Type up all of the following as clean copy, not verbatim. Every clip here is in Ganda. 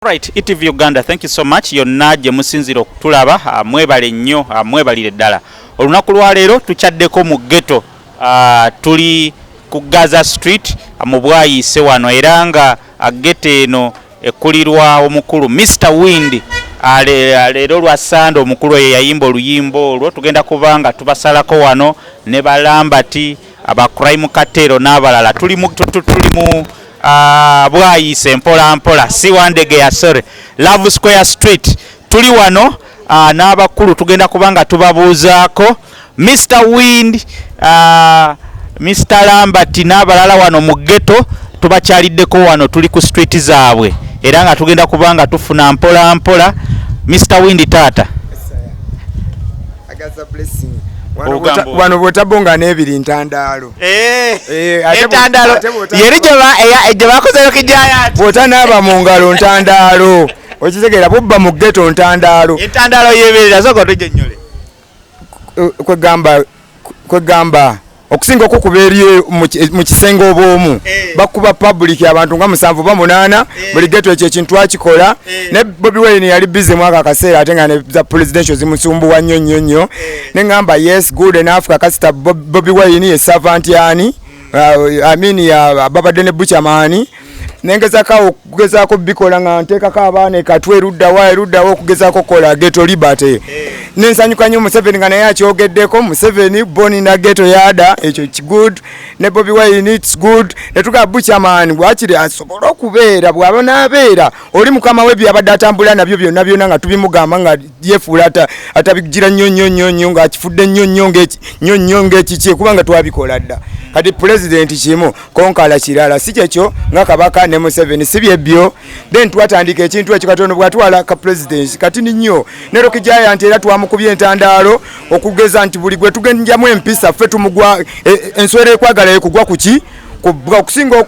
Right, Etv Uganda, thank you so much. Yonna gye musinzira okutulaba, mwebale nnyo, mwebalire ddala. Olunaku lwa leero tuchaddeko mu ghetto, tuli ku Gaza Street mu Bwayise wano era nga ghetto eno ekulirwa omukulu Mr Wind. Leero lwa Sande omukulu ye yayimba oluyimbo olwo tugenda kubanga tubasalako wano ne balambati aba crime katero n'abalala tuli mu Bwayise mpola mpola si wandege ya sore Love Square Street tuli wano n'abakulu tugenda kubanga tubabuuzaako Mr Wind Mr Lambati n'abalala wano mu ghetto tubakyaliddeko wano tuli ku street zaabwe era nga tugenda kubanga tufuna mpola mpola Mr Wind tata wano bwotabonga n'ebiri ntandalo entandalo yeri gye bakozeyo kijayati bwotanaaba mu ngalo ntandalo okitegeera bubba mu ghetto ntandalo entandalo yeberera soko tujjennyole kwegamba okusinga okukuba eri mu kisenge obwomu bakuba public abantu nga 7 ba 8 buli ghetto ekyo ekintu akikola ne Bobi Wine yali busy mwaka akaseera ate nga ne za presidential zimusumbuwa nnyo nengamba yes good enough kakasita Bobi Wine ye servant yani ya babadde ne buchamani nengezaako bikola nga nteekako abaana ekatwe eruddawo okugezaako kola ghetto liberty nensanyuka nnyo Museveni nga naye akyogeddeko Museveni boni na ghetto yada ekyo good ne Bobi Wine it's good netugaba buchamani bwakiri asobola okubeera bw'aba n'abeera oli mukama we byabadde atambula nabyo byonna nga tubimugamba nga yefuula atabigira nnyo nga akifudde nnyo ng'ekiki kubanga twabikola dda kati president kimu konkala kirala si kyekyo nga kabaka ne Museveni si byebyo then twatandika ekintu ekyo katono bwatwala ka president kati nnyo nero kijaya nti era twamukubye entandalo okugeza nti buli gwe tugenjamu empisa ffe tumugwa enswere ekwagala ekugwa kuki okusinga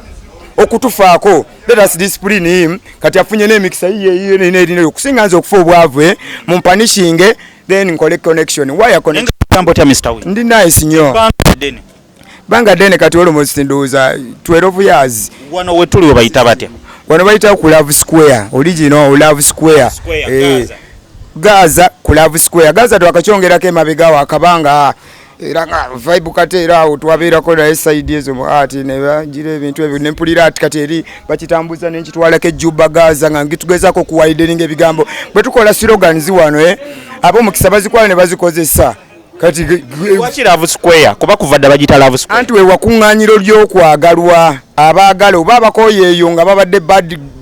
okutufaako let us discipline him kati afunye n'emikisa yiye n'erina okusinga nze okufa obwavu mumpanishing then nkole connection wire connection tambo tya Mr Wind ndi nice nnyo banga dene kati almost ndoza 12 years wano wetuli obayita batya wano bayita ku Love Square original Love Square Gaza ku Love Square Gaza twakakyongerako emabega wa kabanga era nga vibe katera awo twabeerako na side ezo ati ne bagira ebintu ebyo nempulira ati kati eri bakitambuza n'ekitwalako ejjuba Gaza nga ngitugezaako kuwaideninga ebigambo bwe tukola slogans wano abo mukisa bazikwala ne bazikozesa kati wachi Love Square kuba kuvadda bagita Love Square anti we wakuŋŋaanyiro ly'okwagalwa abaagala oba abakoyeeyo nga babadde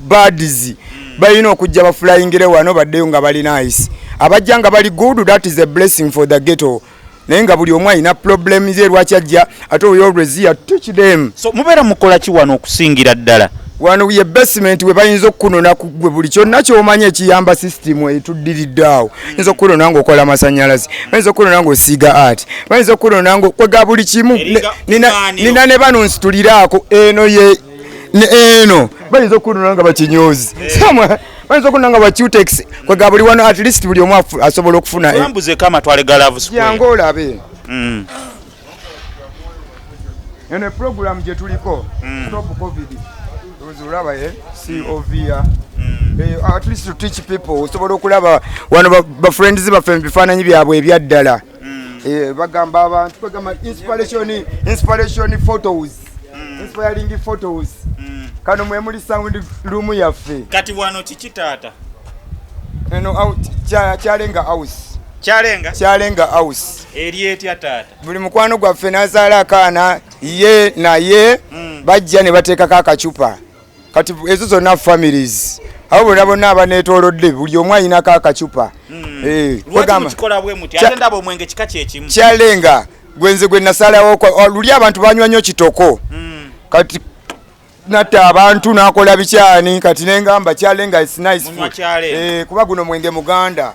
baddies balina okujja baflyingire wano baddeyo nga bali nice abajja nga bali good that is a blessing for the ghetto naye nga buli omu alina problems ze lwaki ajja ate we always here teach them so mubeera mukola ki wano okusingira ddala wano ye basement we bayinza okunona kugwe buli kyonna ky'omanya ekiyamba system etuddiridde awo bayinza okunona ng'okola amasannyalaze bayinza okunona ng'osiiga art bayinza okunona ng'okwega buli kimu nina ne bano nsituliraako eno ye eno bayinza okunona nga bakinyozi bayinza okunona nga bacutex kwega buli wano at least buli omu asobola okufuna ambuzeko amatwale ga Love Square yange olabe eno program gye tuliko stop covid ulaba COVR at least to teach people osobola okulaba wano ba friends baffe bifaananyi byabwe ebyaddala bagamba abantu bagamba inspiration photos inspiring photos kano mwe muli sound room yaffe kati wano kiki taata eno kyalenga house kyalenga house eri etya taata buli mukwano gwaffe nazaala akaana ye naye bajja ne bateekako akacupa kati ezo zonna families abo bonna abaneetoolodde buli omu ayinako akacupa kyalenga gwenze gwe nasalawo luli abantu banywa nnyo kitoko kati natta abantu n'akola bikyani kati nengamba kyalenga is nice food kuba guno mwenge muganda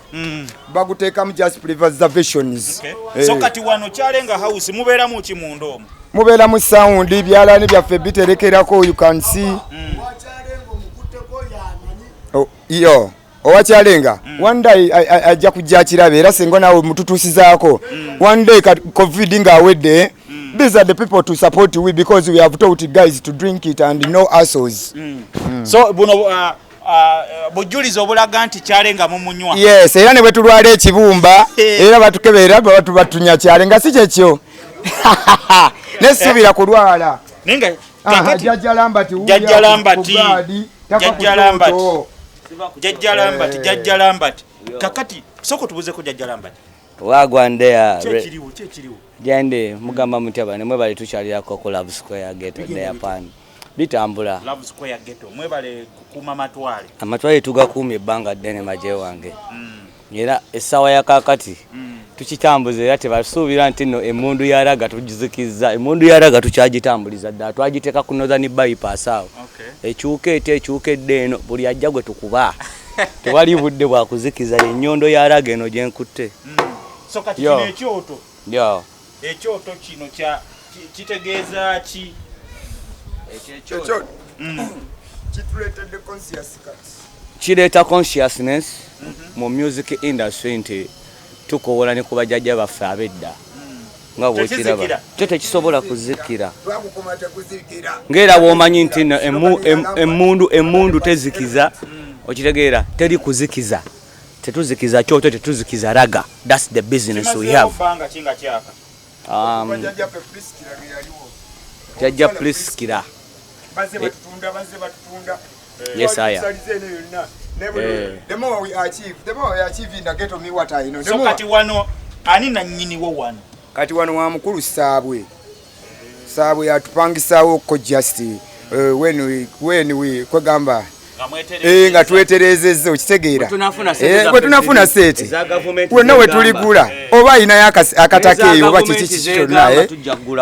baguteekamu just preservations so kati wano kyalenga house mubeeramu ki munda omwo mubeeramu sound byalaani byaffe biterekerako you can see yo owakyalenga one day ajja kujja akirabe era senga nawe mututuusizaako one day covid ng'awedde these are the people to support we because we have taught guys to drink it and no assholes so buno bujulizo obulaga nti kyalenga mumunywa. Yes, era ne bwe tulwala ekibumba era batukebera batunya kyale nga si kyekyo. Nesubira kulwala. Ninga Jajja Lambati Jajja Lambati kakati soko tubuze ko Jajja Lambati wagwandea chekiriwo jande mugamba mutaba ne mwebale tukyalira ko Love Square Ghetto there pan bitambula Love Square Ghetto mwebale kukuma amatwale tugakumye ebbanga ddene maje wange era essawa ya kakati tukitambuze era tebasuubira nti no emundu yaraga tugizikiza emundu yaraga tukyagitambuliza dda twagiteeka ku Northern bypass awo ekyukedde eno buli ajja gwe tukuba tewali budde bwa kuzikiza ennyondo yaraga eno gye nkutte so kati kino ekyoto ekyoto kino kitegeeza ki ekyoto kituleetedde kireeta consciousness mu music industry nti tukowola ne ku bajjajja baffe ab'edda nga bw'okiraba kyo tekisobola kuzikira ng'era bw'omanyi nti emmundu tezikiza okitegeera teri kuzikiza tetuzikiza kyoto tetuzikiza raga. That's the business we have. Jajja Priskira yes I am. The more we achieve in the ghetto me what I know. So kati wano ani na nnyini wo wano kati wano wa mukulu Saabwe atupangisawo ko just when we kwegamba nga tweterezezza okitegeera bwe tunafuna seeti wonna we tuligula oba ayinayo akatakeeyo oba kiki kyonna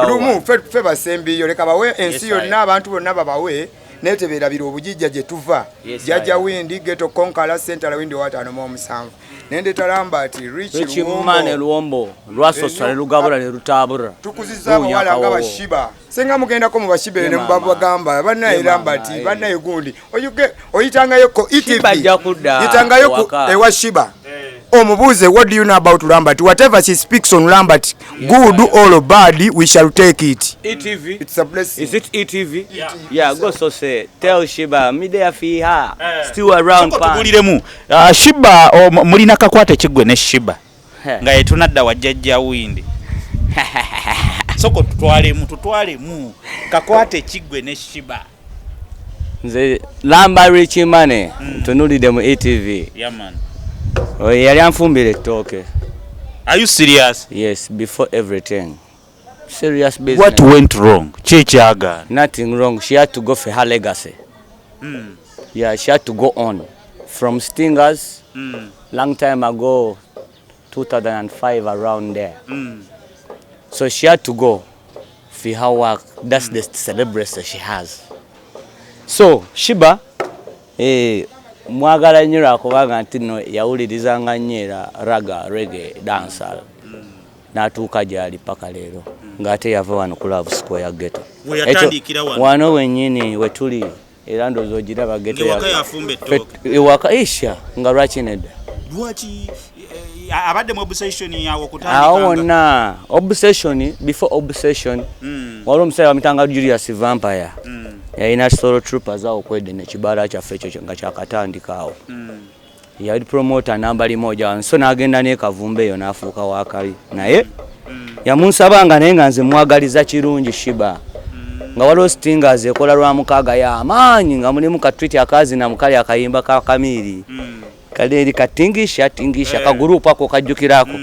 lumu ffe basembiyo leka bawe ensi yonna abantu bonna babawe netebeerabira obujijja gye tuva jjajja windi geto konkala central windi wataano mu omusanvu nendeta Lambati rich mane luombo lwasosa ne lugabula ne lutaabura tukuzizza abawala nga bashiba senga mugendako mu bashibe ne mubagamba bannaye Lambati bannaye gundi oyitangayo ko Etv yitangayo ku ewa Sheebah omubuuze what do you know about Lambati whatever she speaks on Lambati good or bad we shall take it. Etv it's a blessing. Is it Etv? Yeah go so say tell Sheebah me there fiha still around pan tuguliremu Sheebah mulina kakwate kigwe ne Sheebah nga yetunadda wajjajja windi soko tutwalemu kakwate kigwe ne Sheebah nze Lamba rich money tunulide mu Etv man yali anfumbira ettooke. Are you serious? Yes, before everything. Serious business. What went wrong? Chichaga. Nothing wrong. She had to go for her legacy. Yeah, she had to go on. From Stingers, long time ago, 2005, around there. So she had to go for her work. That's the celebrity she has. So, Sheebah, mwagala nnyo lwakubaga nti no yawulirizanga nnyo era raga reggae dancer n'atuuka gyali paka leero ng'ate yava wano ku Love Square Ghetto wano wennyini we tuli era ndowooza ogiraba ghetto ewaka isha nga lwaki nedda abadde mu obsession yawo kutandika wonna obsession before obsession waliwo omusajja bamitanga Julius Vampire yalina solo troopers awo kwedde nekibala kyaffe ekyo nga kyakatandikaawo yali promoter nambali moja so n'agenda n'ekavumbe eyo n'afuuka waakali naye yamunsabanga naye nga nze mwagaliza kirungi Sheebah nga waliwo Stingers ekola lwa mukaaga y'amaanyi nga mulimu katwiti akazi na mukali akayimba ka Kamiri kaleeri katingisha kagurupu ako kajjukirako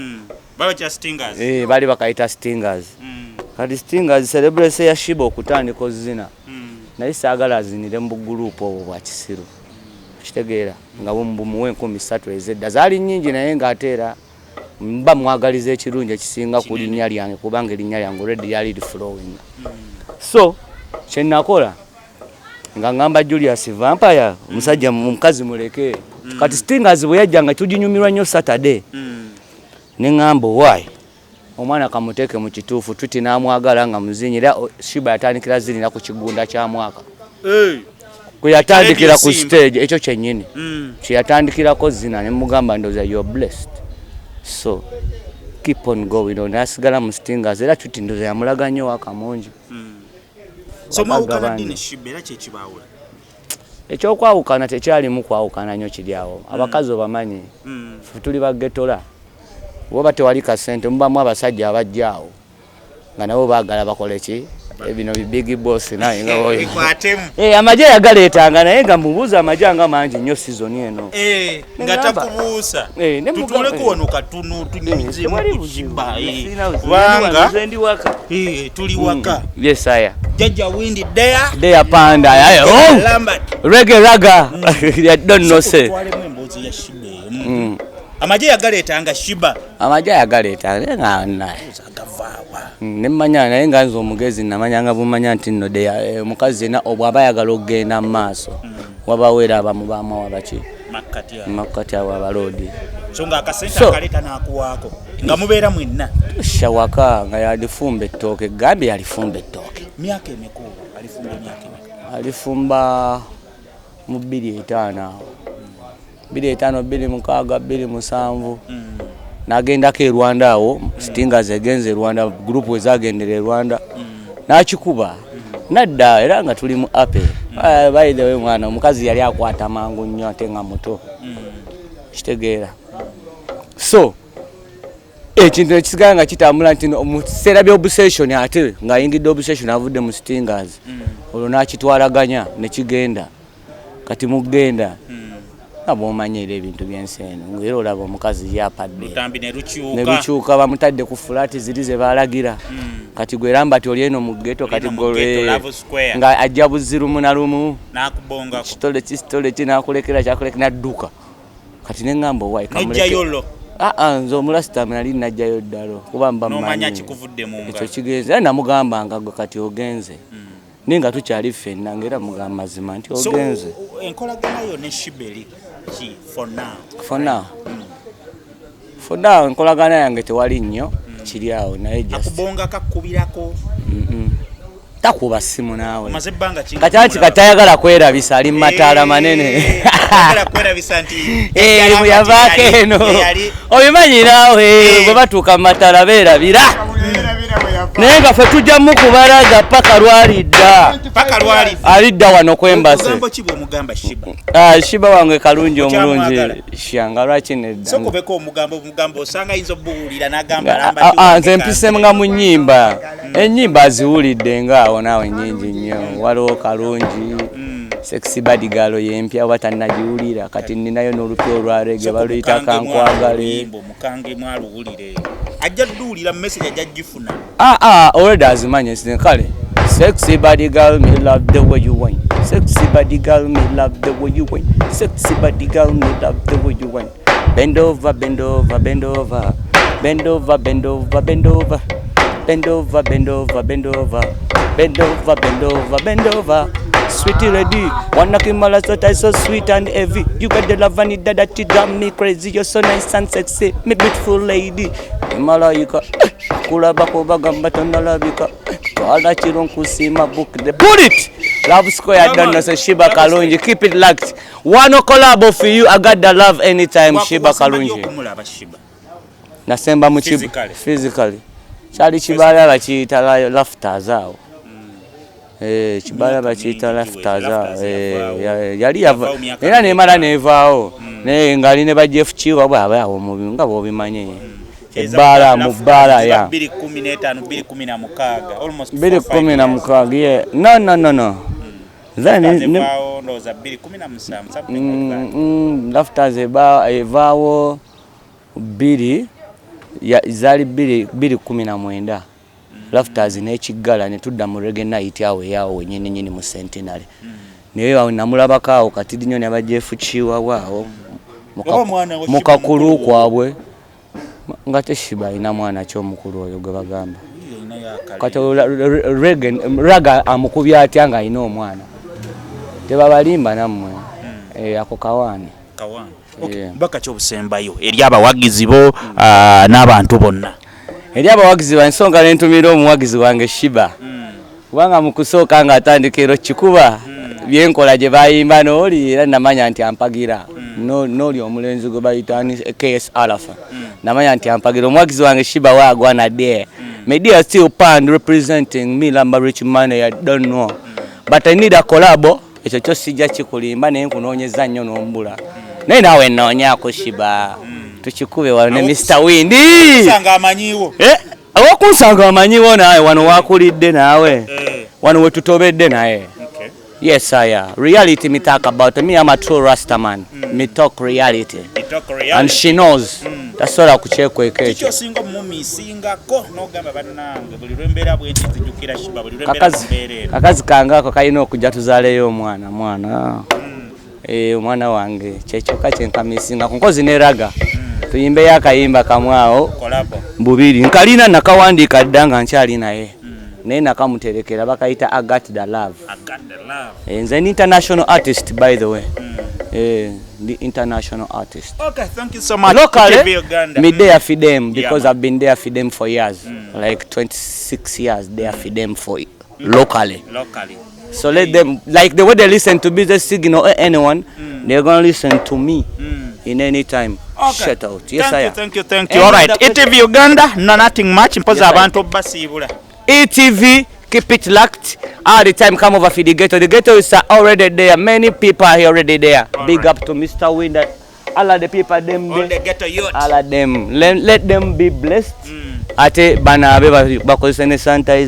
bali bakayita Stingers kati Stingers celebrate ya Sheebah okutandika ozina naye saagala azinire mu gurupu obwo bwa kisiru kitegeera nga bumuwe 13 ezedda zaali nnyingi naye ng'ateera mba mwagaliza ekirungi ekisinga ku linnya lyange kubanga erinnya lyange already lyali flowing so kye nakola nga ngamba Julius Vampire omusajja mukazi muleke kati Stingers bwe yajja nga tuginyumirwa nnyo Saturday ne ngamba why omwana kamuteeke mu kituufu tuti n'amwagala nga muzinyira Sheebah yatandikira zirina ku kigunda kya mwaka kwe yatandikira ku stage ekyo kyennyini kye yatandikirako zina ne mugamba ndoza you're blessed so keep on going on asigala mu Stingers era tuti ndoza yamulaga nnyo wakamungi so mwawukana ddi ne Sheebah era kyekibaawula ekyokwawukana tekyalimu kwawukana nnyo kiri awo abakazi obamanyi tuli bagetola woba tewali kasente mubamu abasajja abajja awo nga nabo baagala bakole ki ebino big boss naye nga amagye yagaleetanga naye nga mubuuza amagye nga mangi nnyo season eno nga takubuusa tutuleko wano katono tunyumizemu ku Sheebah kubanga tuli waka yes aya jajja windi there panda reggae raga I don't know say twalemu emboozi ya Sheebah amagye yagaleetanga Sheebah amagye yagaleetanga nga nemanya naye nga nze omugezi namanyanga bumanya nti nno omukazi yena obw'aba ayagala okugenda mu maaso wabaweera abamubamu wabaki makkati abo abaloodi so nga akasente akaleeta n'akuwaako nga mubeera mwenna shawaka nga yalifumba ettooke gambye yalifumba ettooke myaka emiko alifumba myaka emiko alifumba mu 25 25 26 27 nagendako e Rwanda awo Stingers egenze e Rwanda group wezagendera e Rwanda nakikuba nadda era nga tuli mu ape by the way mwana omukazi yali akwata mangu nnyo ate nga muto kitegeera so ekintu ekisigala nga kitambula nti omuseera bya obsession ate nga yingidde obsession avudde mu Stingers olwo nakitwalaganya nekigenda kati mugenda abomanyira ebintu byensi eno ngero olaba omukazi yapadde ne lukyuka bamutadde ku fulaati ziri ze balagira kati gweramba ati oli eno mu ghetto kati nga ajja buzirumu na lumu nakubonga kitole kinakulekera kyakulekera nadduka kati nengamba owayi kamuleke nze omulasitamu nali najjayo ddalo kuba mbamanya kikuvudde mu ngalo ekyo kigenze namugamba nga kati ogenze ninga tukyali ffenna ngera mugamba mazima nti ogenze enkolagana yo ne Sheebah for now enkolagana yange tewali nnyo kiri awo naye akubonga kakubirako takuba simu naawe kati katayagala kwerabisa ali mataala manene muyavaako eno obimanyi naawe bwe batuuka mu mataala beerabira naye nga ffe tujja mukubalaga paka lwalidda alidda wano kwembase Sheebah wange Karungi omulungi shanga lwaki nedda nze mpise nga mu nnyimba ennyimba aziwulidde ngaawo naawe nnyingi nnyo waliwo Karungi sexy body girl yempya watannagiwulira kati ninayo n'olupya olwarege baluyita kankwagale mukange mwaluwulire ajja duulira message ajja gifuna already azimanye kale sexy body girl me love the way you whine sexy body girl me love the way you whine sexy body girl me love the way you whine bend over bend over bend over bend over bend over bend over bend over bend over bend over bend over bend over bend over sweetie lady wanna kimala so sweet and heavy you got the love and that you drive me crazy you're so nice and sexy me beautiful lady malaika kulaba ko bagamba tonalabika twala kiro nkusima book the put it love square done no Sheebah Karungi keep it locked one collab for you I got the love anytime Sheebah Karungi nasemba mu physically chali kibala bakiyita laughter zao kibala bakiyita laughter zao yali era nemala nevaawo naye ngali ne bajefu kiwa bwaba awo mu nga bobimanye ebala mu bala ya 2015 almost 2016 yeah no then ndoza 2017 laughter evaawo 2 zali 2019 Laughters n'ekiggala ne tudda mu reggae night awo yawo wenyine nyini mu Centenary naye awo namulabako awo kati nnyo ne bajefu kiwa waawo mukakulu kwabwe nga te Sheebah ina mwana ky'omukulu oyo gwe bagamba kati reggae raga amukubya atya nga alina omwana tebabalimba nammwe ako kawaani baka ky'obusembayo eri abawagizi bo n'abantu bonna eri abawagizi bansonga nentumira omuwagizi wange Sheebah kubanga mu kusooka nga atandika ero kikuba byenkola gye bayimba n'oli era namanya nti ampagira n'oli omulenzi gwe bayita KS Alpha namanya nti ampagira omuwagizi wange Sheebah wagwana there maybe I still pan representing me Lamba Rich Money I don't know but I need a collab ekyo kyo sijja kikulimba naye nkunoonyeza nnyo n'ombula naye naawe nnoonyaako Sheebah tukikube wano ne Mr. Windi owakunsanga amanyiwo naawe wano wakulidde naawe wano wetutobedde naye. Yes, reality me talk about. Me, I'm a true Rasta man. Me talk reality. And she knows. That's all I could check with. Akazi kangako kayino kujja tuzaleyo omwana omwana wange kyekyokka kyenkamisinga nkozi neraga tuyimbe yakayimba kamwao bubiri nkalina nakawandiika dda nga nkyali naye naye nakamuterekera bakayita I got the love. Nze an international artist by the way. The international artist. Okay, thank you so much. Locally, me there for them because I've been there for them for years, like 26 years there for them for locally. So let them, like the way they listen to Business Signal or anyone, they're gonna listen to me in any time. Shut out. Yes, thank you. All right, Etv Uganda, no nothing much. Impoza abantu basibula. ETV, keep it locked. All the time come over for the ghetto. The ghetto is already there. Many people are already there. All Big up to Mr. Wind. All of the people, them. All the ghetto youth. All of them. Let them be blessed. Ate bana abe bakozesa ne sanitize.